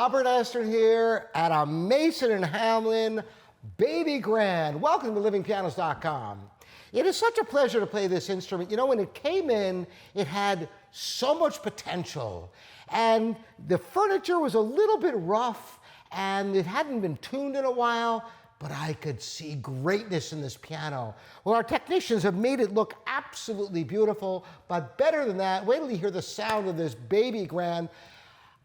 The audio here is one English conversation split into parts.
Robert Esther here at a Mason and Hamlin Baby Grand. Welcome to livingpianos.com. It is such a pleasure to play this instrument. You know, when it came in, it had so much potential. And the furniture was a little bit rough, and it hadn't been tuned in a while, but I could see greatness in this piano. Well, our technicians have made it look absolutely beautiful, but better than that, wait till you hear the sound of this Baby Grand.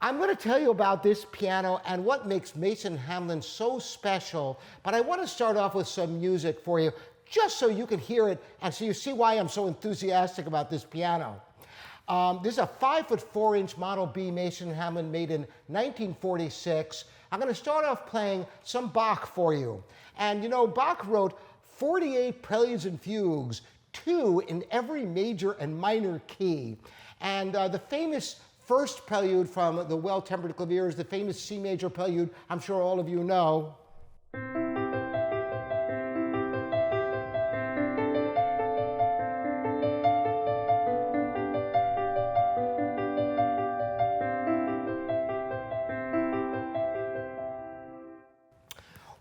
I'm going to tell you about this piano and what makes Mason Hamlin so special, but I want to start off with some music for you, just so you can hear it and so you see why I'm so enthusiastic about this piano. This is a 5'4" Model B Mason Hamlin made in 1946. I'm going to start off playing some Bach for you. And you know, Bach wrote 48 preludes and fugues, 2 in every major and minor key. And the famous first prelude from the Well-Tempered Clavier is the famous C major prelude I'm sure all of you know.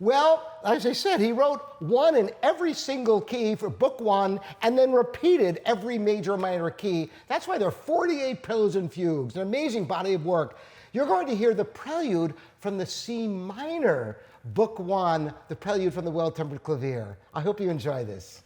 Well, as I said, he wrote 1 in every single key for Book 1 and then repeated every major and minor key. That's why there are 48 preludes and fugues, an amazing body of work. You're going to hear the prelude from the C minor, Book 1, the prelude from the Well-Tempered Clavier. I hope you enjoy this.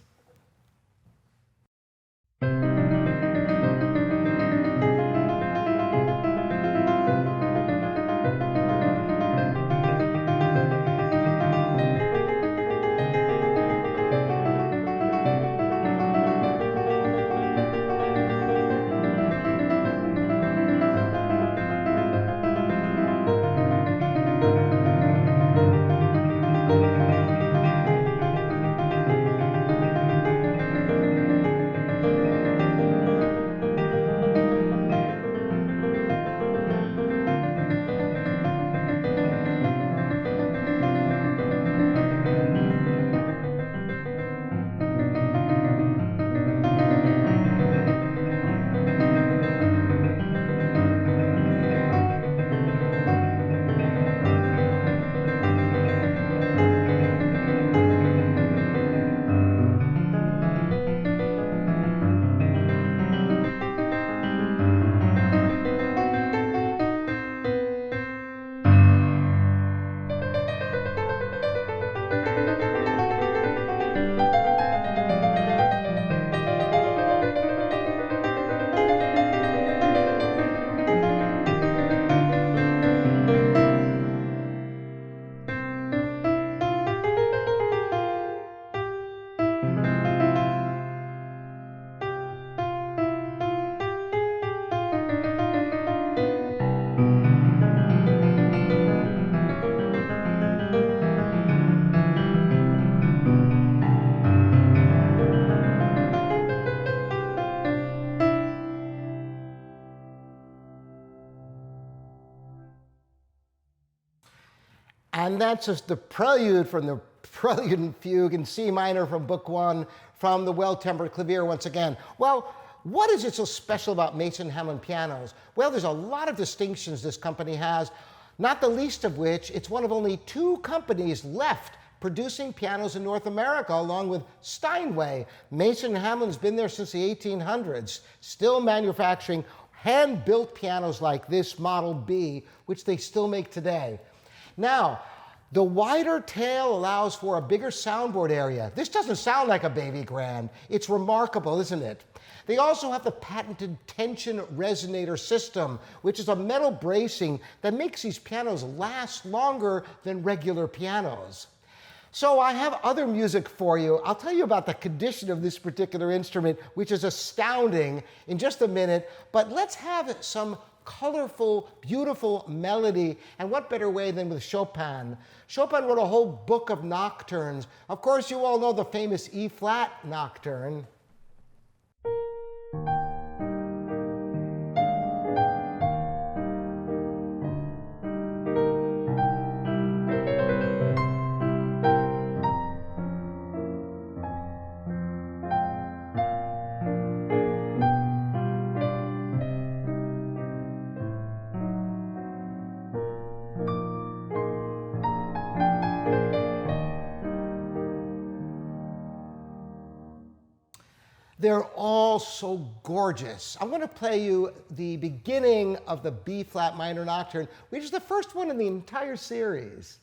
And that's just the prelude from the Prelude and Fugue in C minor from Book 1 from the Well-Tempered Clavier once again. Well, what is it so special about Mason Hamlin pianos? Well, there's a lot of distinctions this company has, not the least of which it's one of only 2 companies left producing pianos in North America, along with Steinway. Mason Hamlin's been there since the 1800s, still manufacturing hand-built pianos like this Model B, which they still make today. Now, the wider tail allows for a bigger soundboard area. This doesn't sound like a Baby Grand. It's remarkable, isn't it? They also have the patented Tension Resonator System, which is a metal bracing that makes these pianos last longer than regular pianos. So I have other music for you. I'll tell you about the condition of this particular instrument, which is astounding, in just a minute. But let's have some colorful, beautiful melody, and what better way than with Chopin? Chopin wrote a whole book of nocturnes. Of course, you all know the famous E-flat nocturne. They're all so gorgeous. I'm going to play you the beginning of the B-flat minor nocturne, which is the first one in the entire series.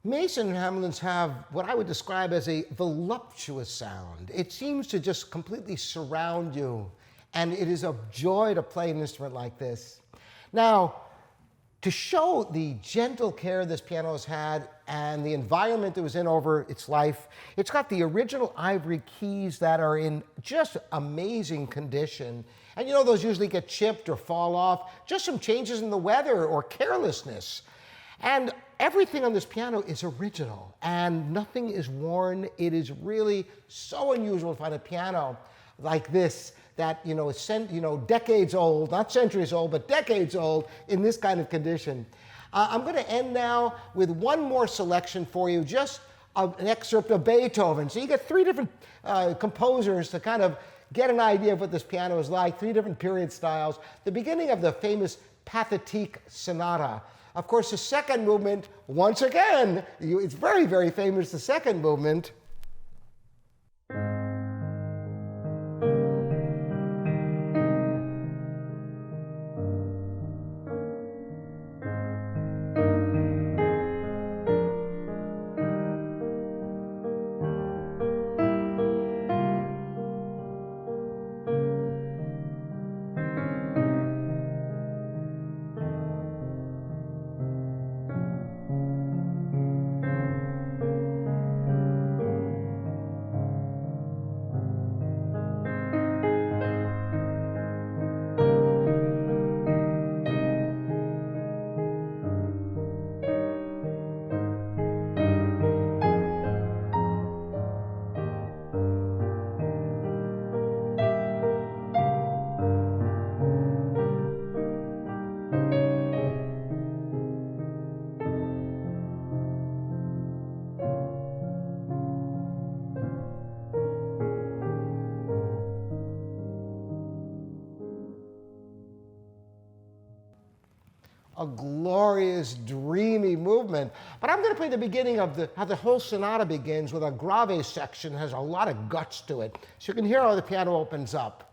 Mason Hamlins have what I would describe as a voluptuous sound. It seems to just completely surround you, and it is a joy to play an instrument like this. Now, to show the gentle care this piano has had and the environment it was in over its life, it's got the original ivory keys that are in just amazing condition. And you know, those usually get chipped or fall off, just some changes in the weather or carelessness. And everything on this piano is original and nothing is worn. It is really so unusual to find a piano like this that, is decades old, not centuries old, but decades old in this kind of condition. I'm going to end now with one more selection for you, just an excerpt of Beethoven. So you get three different composers to kind of get an idea of what this piano is like, three different period styles. The beginning of the famous Pathetique Sonata. Of course, the second movement, once again, it's very, very famous, the second movement. A glorious, dreamy movement. But I'm going to play the beginning of how the whole sonata begins with a grave section, has a lot of guts to it. So you can hear how the piano opens up.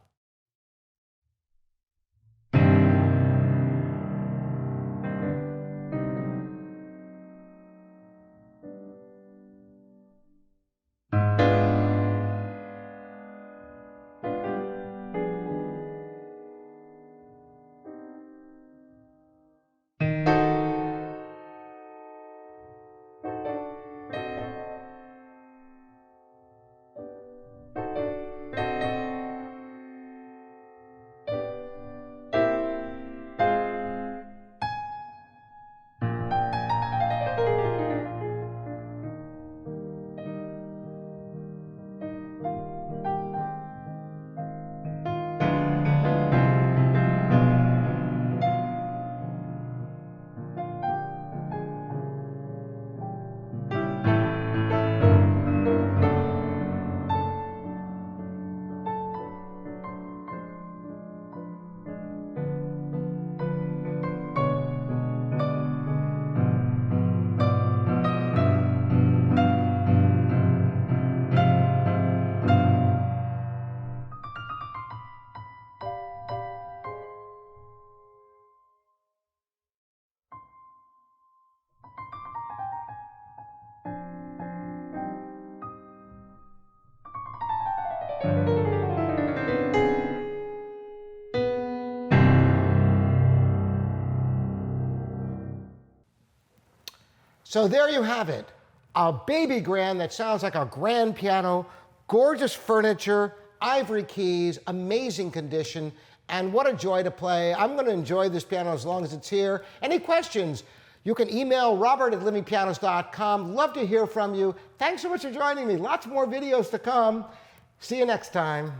So there you have it. A baby grand that sounds like a grand piano, gorgeous furniture, ivory keys, amazing condition, and what a joy to play. I'm going to enjoy this piano as long as it's here. Any questions? You can email robert@livingpianos.com. Love to hear from you. Thanks so much for joining me. Lots more videos to come. See you next time.